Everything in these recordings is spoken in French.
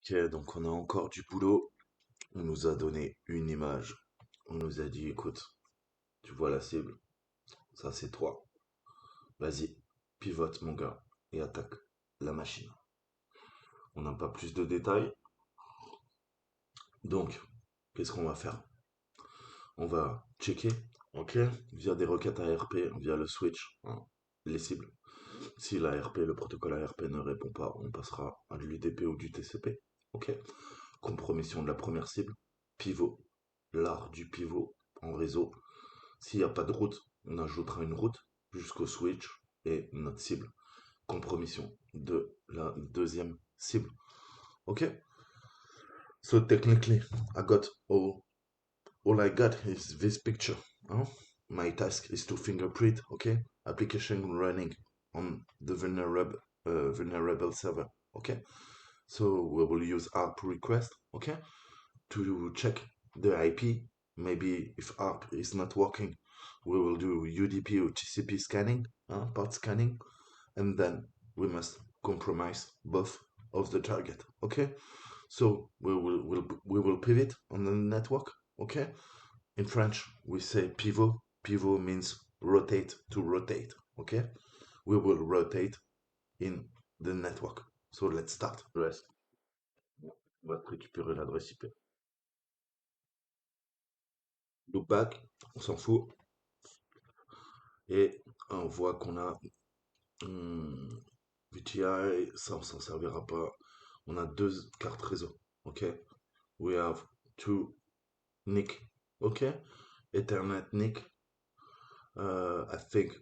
Ok, donc on a encore du boulot. On nous a donné une image. On nous a dit, écoute, tu vois la cible, ça c'est toi. Vas-y, pivote mon gars et attaque la machine. On n'a pas plus de détails. Donc, qu'est-ce qu'on va faire? On va checker, ok, via des requêtes ARP, via le switch, hein, les cibles. Si l'ARP, le protocole ARP ne répond pas, on passera à de l'UDP ou du TCP. Ok. Compromission de la première cible. Pivot. L'art du pivot en réseau. S'il n'y a pas de route, on ajoutera une route jusqu'au switch et notre cible. Compromission de la deuxième cible. Ok? So technically, I got all I got is this picture. Huh? My task is to fingerprint, okay? Application running on the vulnerable server. Okay? So we will use ARP request, okay? To check the IP. Maybe if ARP is not working, we will do UDP or TCP scanning, part scanning, and then we must compromise both of the target. Okay, so we will pivot on the network. Okay, in French we say pivot. Pivot means rotate to rotate. Okay, we will rotate in the network. So let's start. Rest. On va récupérer l'adresse IP. Loopback, on s'en fout. Et on voit qu'on a VTI, ça on s'en servira pas. On a deux cartes réseau. Ok. We have two NIC. Ok. Ethernet NIC. I think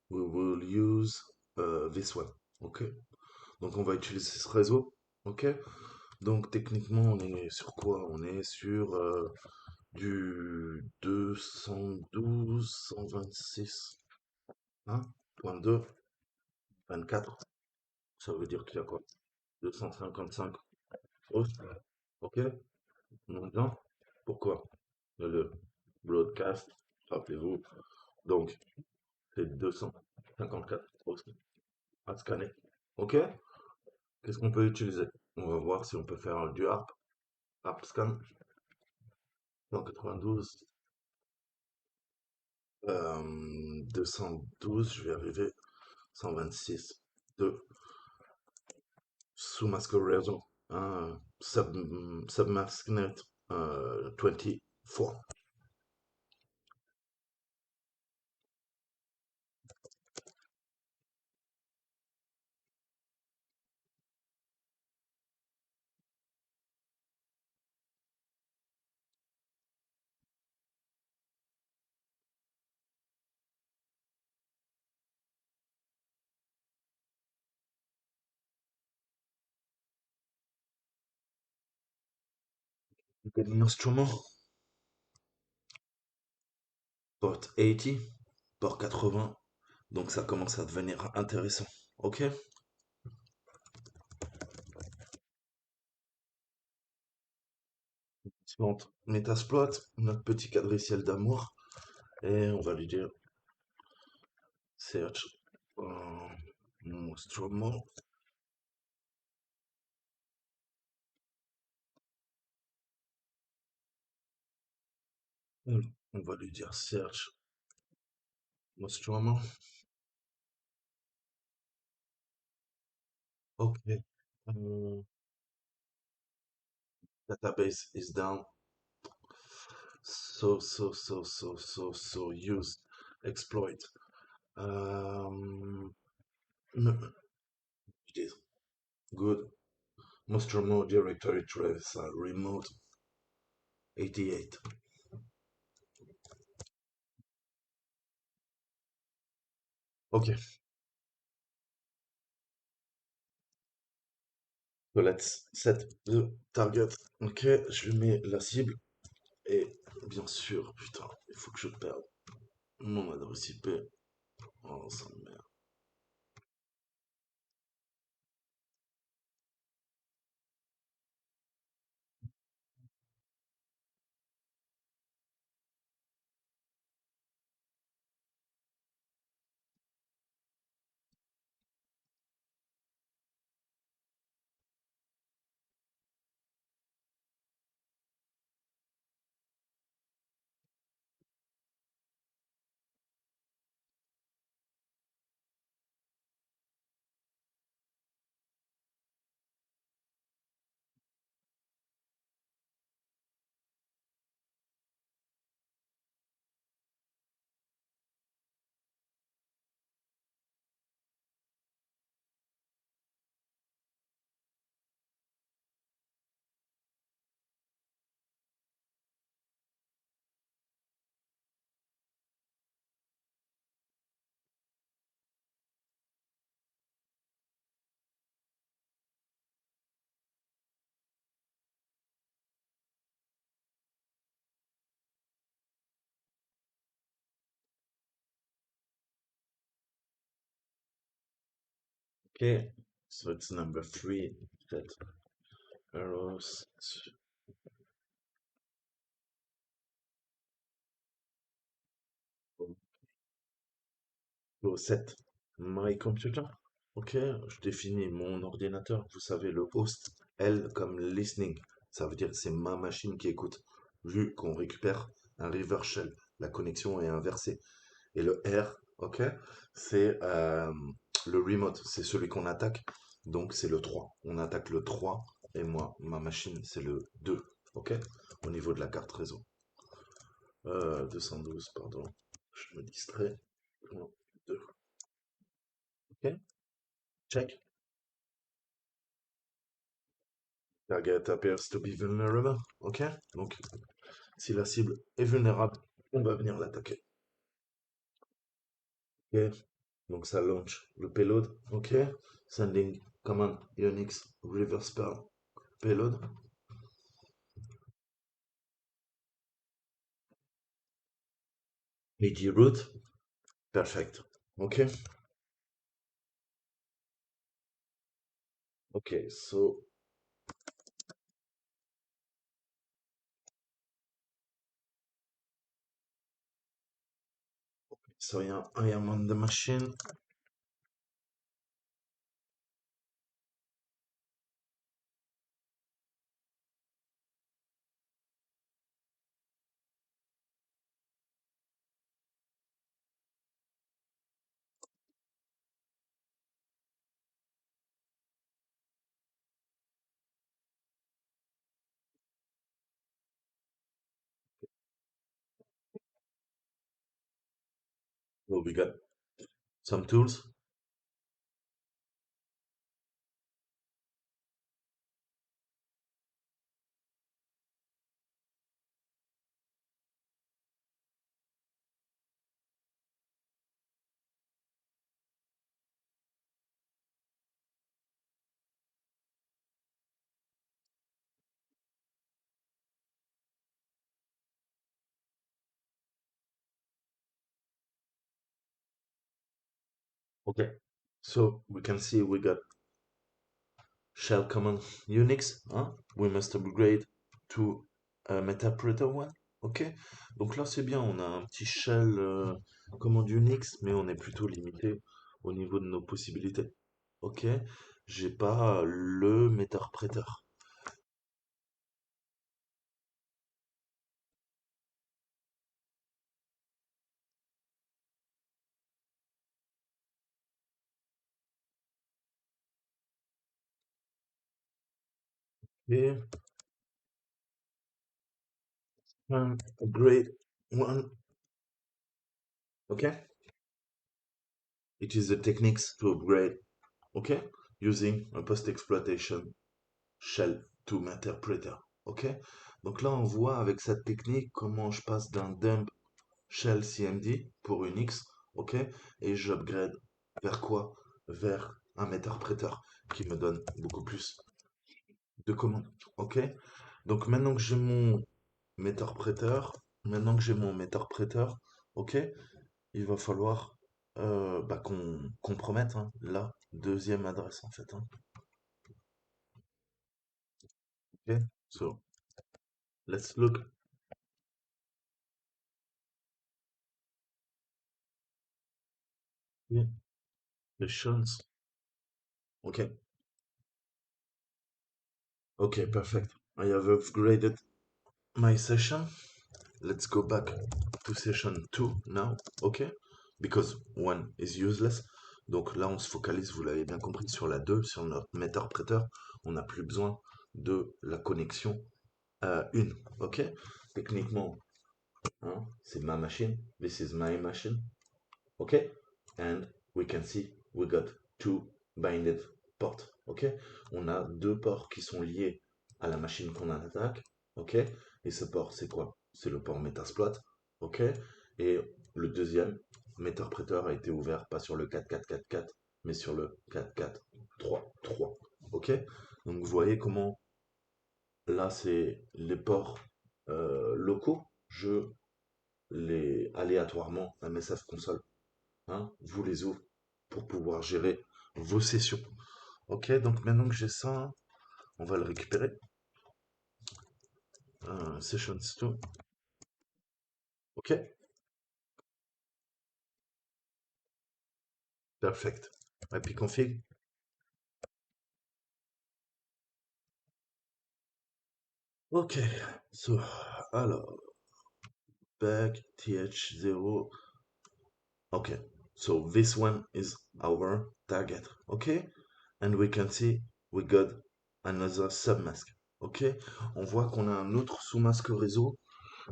we will use this one. Ok. Donc on va utiliser ce réseau. Ok. Donc techniquement on est sur quoi? On est sur du 212, 126. Hein, point 2, 24, ça veut dire qu'il y a quoi? 255 hosts, ok? Maintenant, pourquoi? Le broadcast, rappelez-vous, donc c'est 254 hosts à scanner, ok? Qu'est-ce qu'on peut utiliser? On va voir si on peut faire du ARP scan, 192, 212, je vais arriver, 126, 2, sous masque réseau, submasknet 24. Instrument, port 80, port 80, donc ça commence à devenir intéressant. Ok? Donc, Metasploit, notre petit cadriciel d'amour, et on va lui dire search instrument. On va lui dire search instrument. Ok. Database is down. So use exploit. It is good. Nostromo directory trace remote 88. Ok, so let's set the target. Ok, je lui mets la cible. Et bien sûr, putain, il faut que je perde mon adresse IP. Oh, ça me merde. Okay, so it's number three. Set arrows. Go set my computer. Ok, je définis mon ordinateur. Vous savez, le host, L comme listening. Ça veut dire que c'est ma machine qui écoute. Vu qu'on récupère un reverse shell, la connexion est inversée. Et le R, ok, c'est le remote, c'est celui qu'on attaque. Donc c'est le 3. On attaque le 3 et moi, ma machine, c'est le 2, ok, au niveau de la carte réseau. 212, pardon, je me distrais. 1, 2, ok, check. Target appears to be vulnerable, ok. Donc si la cible est vulnérable, on va venir l'attaquer. Ok, donc ça launch le payload, ok. Sending command Unix reverse payload. AG root, perfect. Okay, okay, so yeah, I am on the machine. So we got some tools. Okay, so we can see we got shell command Unix. Hein? We must upgrade to Metapreter one. Ok, donc là c'est bien, on a un petit shell command Unix, mais on est plutôt limité au niveau de nos possibilités. Ok, j'ai pas le Metapreter. Ok, upgrade one. Okay, it is the techniques to upgrade. Okay, using a post-exploitation shell to interpreter. Ok, donc là on voit avec cette technique comment je passe d'un dump shell CMD pour une X, ok, et j'upgrade vers quoi? Vers un interpréteur qui me donne beaucoup plus de commandes. Ok, donc maintenant que j'ai mon interpréteur, ok, il va falloir bah, qu'on compromette hein, la deuxième adresse en fait. Hein. Ok, so let's look. Yeah, the shells. Okay, okay, perfect. I have upgraded my session. Let's go back to session 2 now, okay? Because 1 is useless. Donc là, on se focalise, vous l'avez bien compris, sur la 2, sur notre interpréteur. On n'a plus besoin de la connexion 1, ok? Techniquement, hein, c'est ma machine. This is my machine, ok? And we can see we got two binded ports, ok? On a deux ports qui sont liés à la machine qu'on attaque, ok? Et ce port, c'est quoi? C'est le port Metasploit, ok? Et le deuxième Meterpreter a été ouvert pas sur le 4444, mais sur le 4433, ok? Donc vous voyez comment là c'est les ports locaux, je les aléatoirement MSF console, hein, vous les ouvrez pour pouvoir gérer vos sessions. Ok, donc maintenant que j'ai ça, on va le récupérer. Sessions 2. Ok, perfect. IP config. Ok, so, alors, back th0. Okay, so this one is our target. Okay, and we can see we got another submask. Ok, on voit qu'on a un autre sous-masque réseau.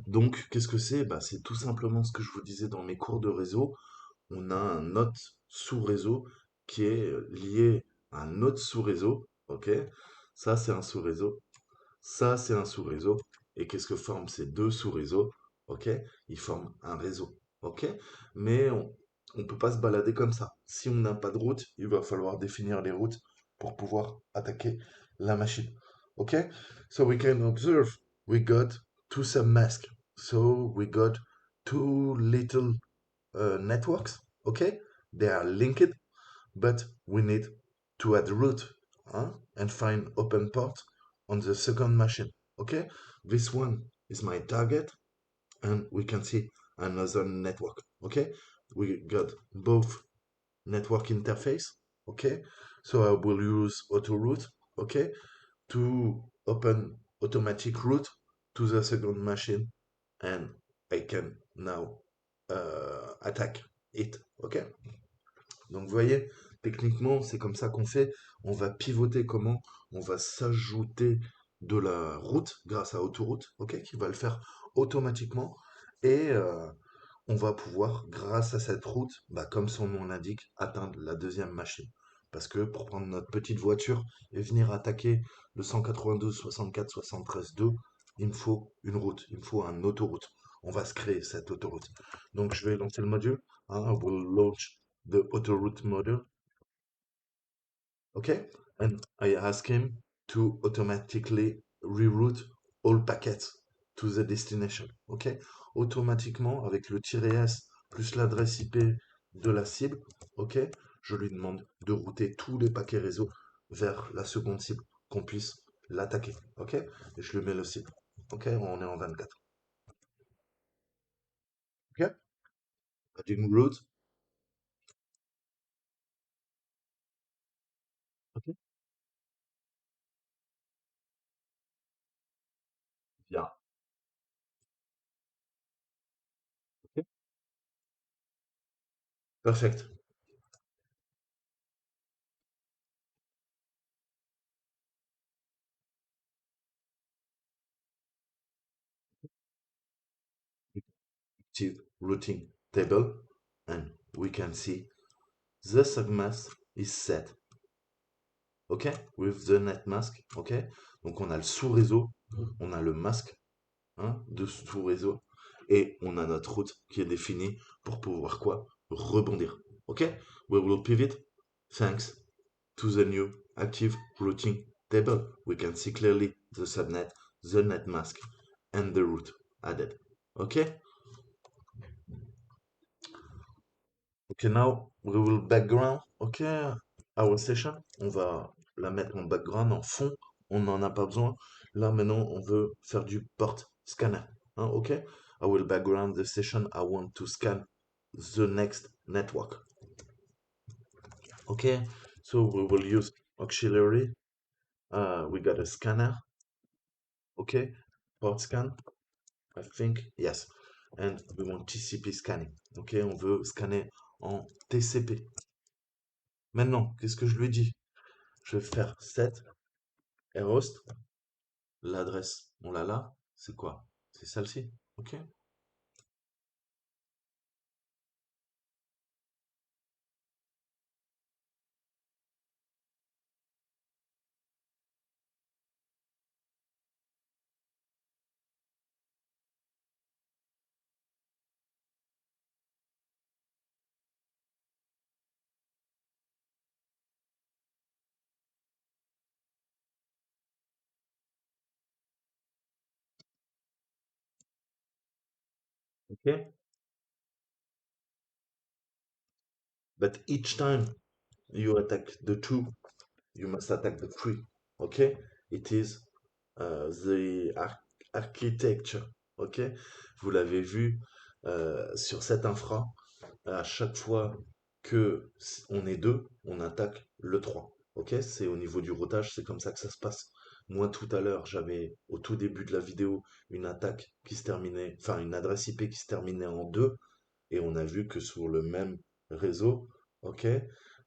Donc, qu'est-ce que c'est? Bah, c'est tout simplement ce que je vous disais dans mes cours de réseau. On a un autre sous-réseau qui est lié à un autre sous-réseau. Ok, ça c'est un sous-réseau. Ça, c'est un sous-réseau. Et qu'est-ce que forment ces deux sous-réseaux? Ok? Ils forment un réseau. Ok? Mais on peut pas se balader comme ça. Si on n'a pas de route, il va falloir définir les routes pour pouvoir attaquer la machine. Ok? So we can observe we got two submasks. So we got two little networks. Okay? They are linked, but we need to add root, and find open port on the second machine. Okay, this one is my target, and we can see another network. Okay, we got both network interface. Okay, so I will use auto root. Okay, to open automatic route to the second machine, and I can now attack it. Okay. Donc vous voyez, techniquement, c'est comme ça qu'on fait. On va pivoter comment? On va s'ajouter de la route grâce à autoroute, ok, qui va le faire automatiquement. Et on va pouvoir, grâce à cette route, bah, comme son nom l'indique, atteindre la deuxième machine. Parce que pour prendre notre petite voiture et venir attaquer le 192, 64, 73, 2, il me faut une route, il me faut un autoroute. On va se créer cette autoroute. Donc je vais lancer le module. I will launch the auto route module. Okay, and I ask him to automatically reroute all packets to the destination. Ok, automatiquement avec le "-s" plus l'adresse IP de la cible. Ok, je lui demande de router tous les paquets réseau vers la seconde cible, qu'on puisse l'attaquer. Ok, et je lui mets le cible. Ok, on est en 24. Ok, adding route. Ok, bien. Ok, perfect. Active routing table, and we can see the submask is set. OK? With the net mask. OK? Donc on a le sous-réseau, on a le masque, de sous-réseau, et on a notre route qui est définie pour pouvoir quoi? Rebondir. OK? We will pivot thanks to the new active routing table. We can see clearly the subnet, the net mask, and the route added. OK? Ok, now we will background. Ok, our session. On va la mettre en background, en fond. On n'en a pas besoin. Là, maintenant, on veut faire du port scanner. Ok, I will background the session. I want to scan the next network. Ok, so we will use auxiliary. We got a scanner. Ok, port scan. I think yes. And we want TCP scanning. Ok, on veut scanner en TCP. Maintenant, qu'est-ce que je lui dis? Je vais faire set host. L'adresse, on l'a là. C'est quoi? C'est celle-ci. OK? OK? But each time you attack the 2, you must attack the 3. Okay? It is the architecture. Okay? Vous l'avez vu sur cette infra, à chaque fois que on est deux, on attaque le 3. Ok? C'est au niveau du routage, c'est comme ça que ça se passe. Moi, tout à l'heure, j'avais au tout début de la vidéo une attaque qui se terminait, enfin une adresse IP qui se terminait en 2, et on a vu que sur le même réseau, ok,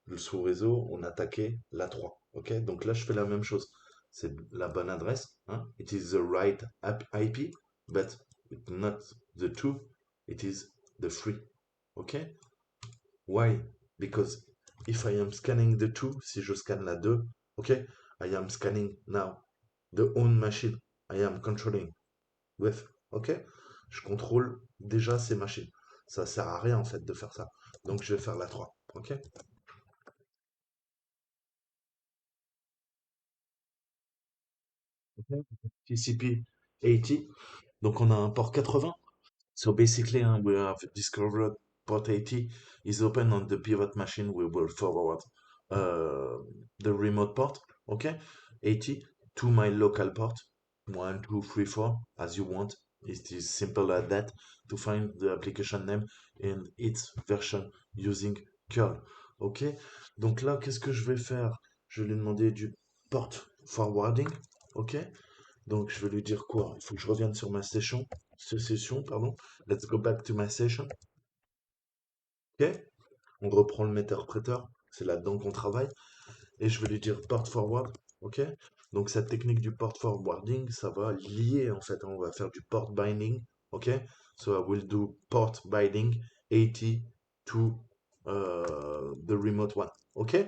le sous-réseau, on attaquait la 3. Ok? Donc là, je fais la même chose. C'est la bonne adresse, hein? It is the right IP, but it's not the 2, it is the 3. Ok? Why? Because if I am scanning the 2, si je scanne la 2, okay, I am scanning now the own machine I am controlling with. Ok? Je contrôle déjà ces machines. Ça sert à rien en fait de faire ça. Donc je vais faire la 3. Ok? Ok. TCP 80. Donc on a un port 80. So basically, we have discovered port 80 is open on the pivot machine. We will forward uh, the remote port, okay? 80 to my local port, 1, 2, 3, 4, as you want. It is simple as that to find the application name and its version using curl, ok? Donc là, qu'est-ce que je vais faire? Je vais lui demander du port forwarding, ok? Donc, je vais lui dire quoi? Il faut que je revienne sur ma session, pardon. Let's go back to my session. OK? On reprend le interpréteur. C'est là-dedans qu'on travaille. Et je vais lui dire port forward. OK? Donc, cette technique du port forwarding, ça va lier, en fait. On va faire du port binding. OK? So, I will do port binding 80 to the remote one. OK?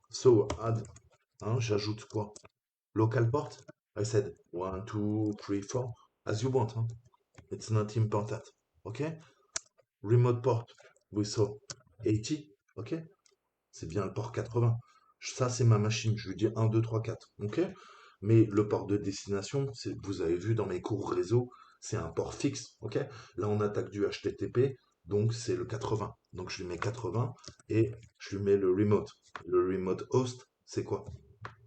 So, add, hein, j'ajoute quoi? Local port? I said 1, 2, 3, 4, as you want, hein. It's not important. OK? Remote port, we saw 80. OK? C'est bien le port 80. Ça, c'est ma machine. Je lui dis 1, 2, 3, 4. OK? Mais le port de destination, vous avez vu dans mes cours réseau, c'est un port fixe. OK? Là, on attaque du HTTP, donc c'est le 80. Donc je lui mets 80 et je lui mets le remote. Le remote host, c'est quoi?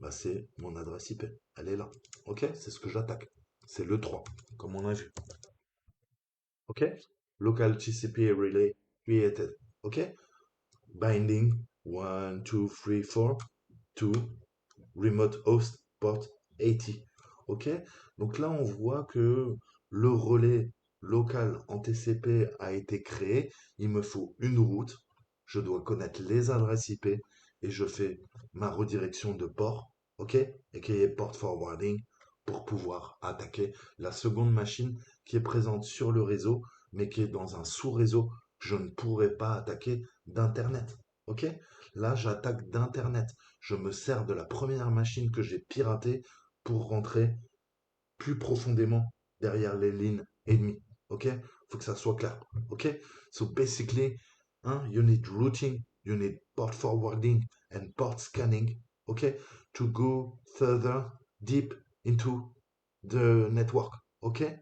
Bah, c'est mon adresse IP. Elle est là. OK? C'est ce que j'attaque. C'est le 3, comme on a vu. OK? Local TCP relay created. OK? Binding 1, 2, 3, 4 to remote host port 80. OK? Donc là, on voit que le relais local en TCP a été créé. Il me faut une route. Je dois connaître les adresses IP et je fais ma redirection de port. OK? Et qui est port forwarding pour pouvoir attaquer la seconde machine qui est présente sur le réseau, mais qui est dans un sous-réseau que je ne pourrais pas attaquer d'Internet. OK? Là, j'attaque d'Internet. Je me sers de la première machine que j'ai piratée pour rentrer plus profondément derrière les lignes ennemies. OK? Faut que ça soit clair. OK? So basically, hein, you need routing, you need port forwarding and port scanning. OK? To go further deep into the network. OK?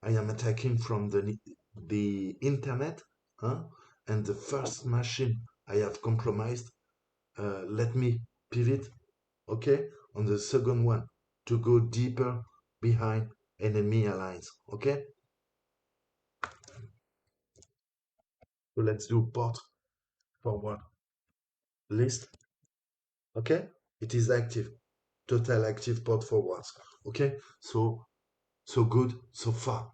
I am attacking from the internet, huh? And the first machine I have compromised, let me pivot, okay, on the second one to go deeper behind enemy lines, okay? So let's do port forward list, okay? It is active, total active port forwards, okay? So good, so far.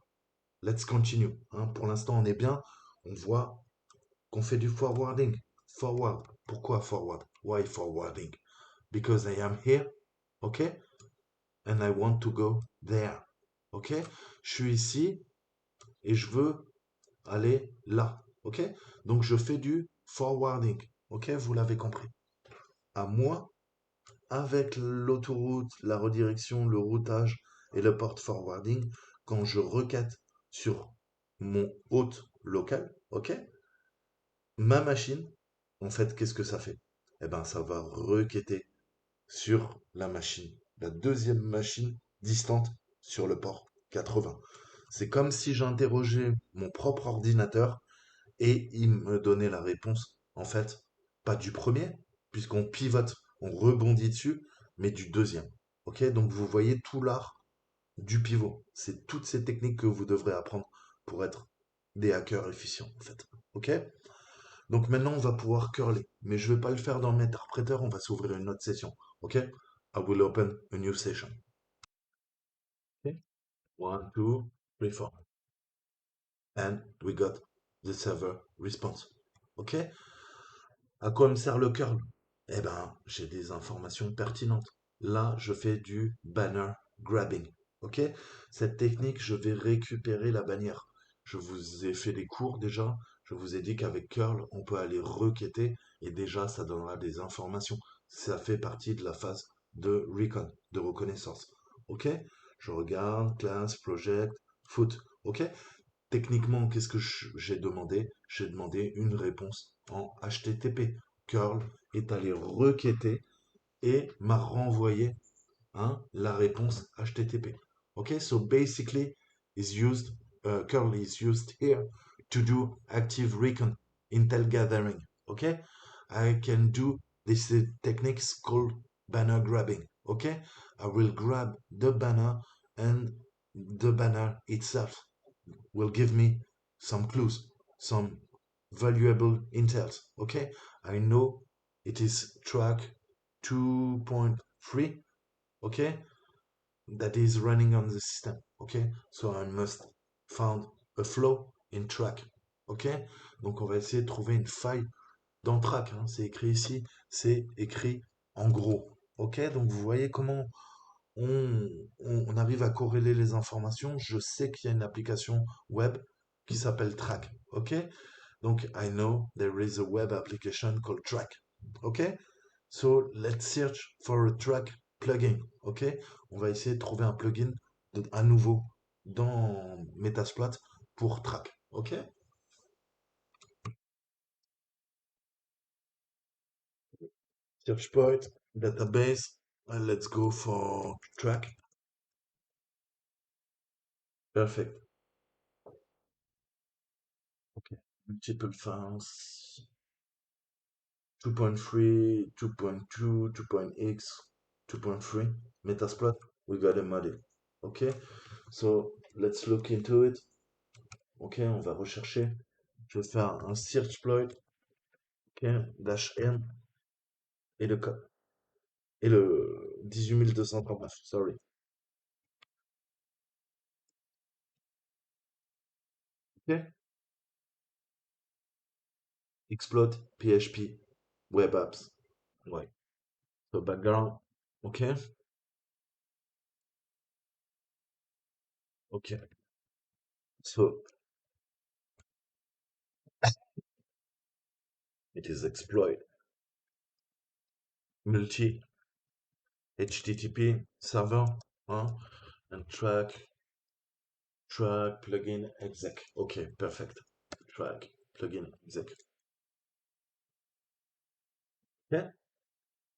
Let's continue, hein. Pour l'instant, on est bien. On voit qu'on fait du forwarding. Forward. Pourquoi forward? Why forwarding? Because I am here, okay? And I want to go there. Ok? Je suis ici et je veux aller là. Ok? Donc je fais du forwarding. Ok? Vous l'avez compris. À moi, avec l'autoroute, la redirection, le routage et le port forwarding, quand je requête sur mon hôte local, ok? Ma machine, en fait, qu'est-ce que ça fait? Eh ben, ça va requêter sur la machine, la deuxième machine distante sur le port 80. C'est comme si j'interrogeais mon propre ordinateur et il me donnait la réponse, en fait, pas du premier. puisqu'on pivote, on rebondit dessus, mais du deuxième. Ok? Donc vous voyez tout l'art du pivot. C'est toutes ces techniques que vous devrez apprendre pour être des hackers efficients, en fait. Ok? Donc maintenant, on va pouvoir curler. Mais je ne vais pas le faire dans Meterpreter, on va s'ouvrir une autre session. Ok? I will open a new session. Okay. 1, 2, 3, 4. And we got the server response. Ok? À quoi me sert le curl? Eh ben, j'ai des informations pertinentes. Là, je fais du banner grabbing. Ok? Cette technique, je vais récupérer la bannière. Je vous ai fait des cours déjà. Je vous ai dit qu'avec curl, on peut aller requêter et déjà, ça donnera des informations. Ça fait partie de la phase de recon, de reconnaissance. Ok? Je regarde, class, project, foot. Ok? Techniquement, qu'est-ce que j'ai demandé? J'ai demandé une réponse en HTTP. Curl est allé requêter et m'a renvoyé la réponse HTTP. Okay, so basically, curl is used here to do active recon, intel gathering. Okay, I can do this techniques called banner grabbing. Okay, I will grab the banner and the banner itself will give me some clues, some valuable intels. Okay, I know it is track 2.3. Okay, that is running on the system. Okay, so I must find a flow in track. Ok, donc on va essayer de trouver une faille dans track. C'est écrit ici, c'est écrit en gros. Ok, donc vous voyez comment on arrive à corréler les informations. Je sais qu'il y a une application web qui s'appelle Track. OK? Donc, I know there is a web application called Track. OK? So, let's search for a Track plugin. OK? On va essayer de trouver un plugin à nouveau dans Metasploit pour Track. OK? Search point, database, and let's go for Track. Perfect. OK. Multiple files. 2.3, 2.2, 2.x, 2.3, Metasploit, we got a model. Okay, so let's look into it. Ok, on va rechercher. Je vais faire un searchploit, ok, dash n et le code. Et le 18239, sorry. Ok, exploit PHP web apps. Ouais. So background. Ok, ok. So it is exploit multi HTTP server, and track plugin exec. Okay, perfect. Track plugin exec. Yeah,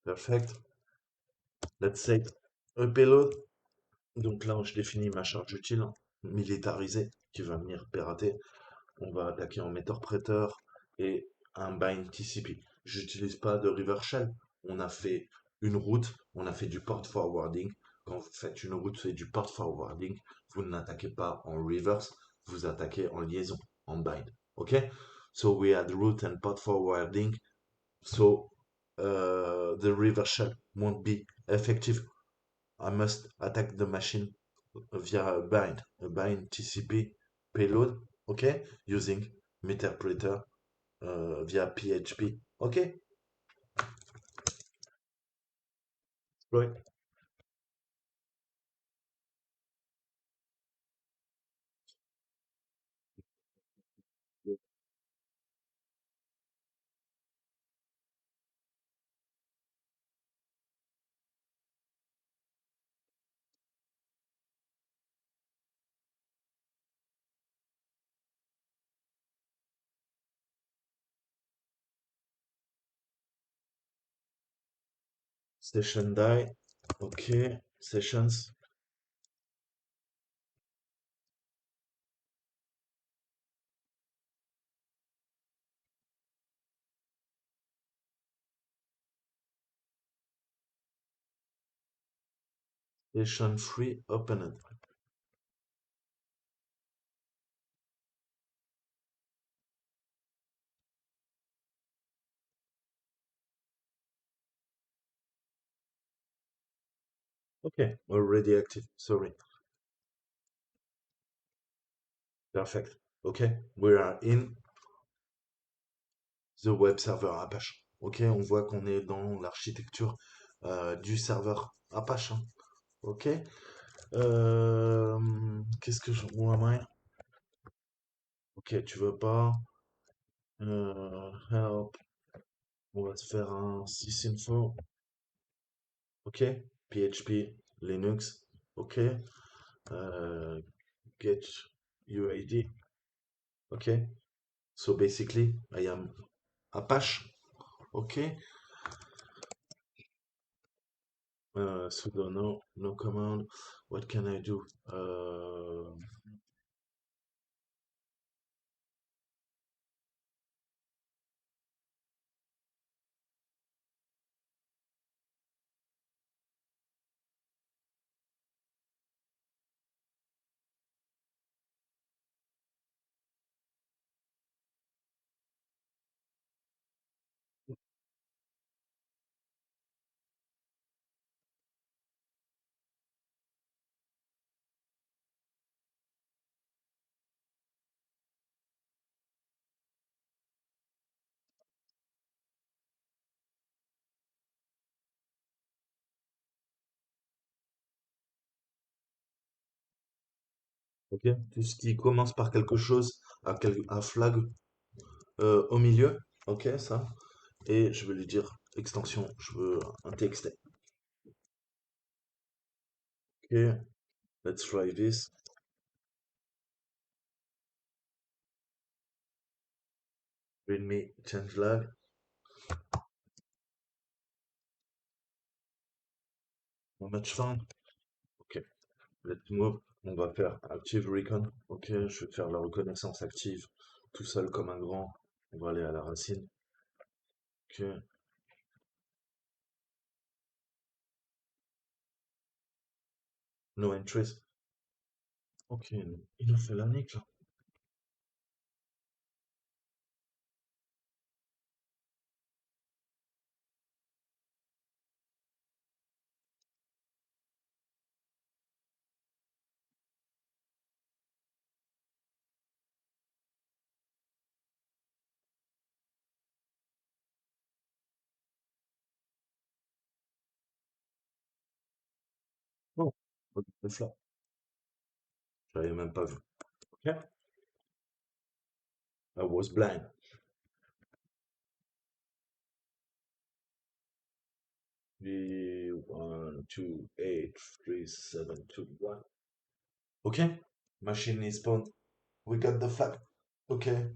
perfect. Let's say a payload. Donc là, je définis ma charge utile militarisée qui va venir pirater. On va attaquer en meter-prêteur et un bind TCP. J'utilise pas de river shell. On a fait une route, on a fait du port forwarding. Quand vous faites une route et du port forwarding, vous n'attaquez pas en reverse, vous attaquez en liaison, en bind. Ok? So we had route and port forwarding. So the reverse shell won't be effective. I must attack the machine via a bind TCP payload, okay, using Meterpreter via PHP, okay, right. Session die, okay, sessions, Session free opened. Okay, already active. Sorry. Perfect. Okay, we are in the web server Apache. Ok, on voit qu'on est dans l'architecture du serveur Apache, hein. Ok. Qu'est-ce que je... Où am I? Ok, tu veux pas. Help. On va se faire un sysinfo. Ok. PHP, Linux. Ok. Get UID. Ok. So basically, I am Apache. Ok. Sudo no command. What can I do? Ok. Tout ce qui commence par quelque chose, un flag au milieu. Ok, ça. Et je vais lui dire extension. Je veux un TXT. Ok. Let's try this. Readme change lag. Match found. Ok. Let's move. On va faire active recon. Ok. Je vais faire la reconnaissance active tout seul comme un grand. On va aller à la racine. Ok. No entries. Ok. Il a fait la nique là. Oh. What the flop. J'avais même pas vu. Ok. I was blind. 1, 2, 8, 3, 7, 2, 1. Okay, machine is spawned. We got the flag. Okay.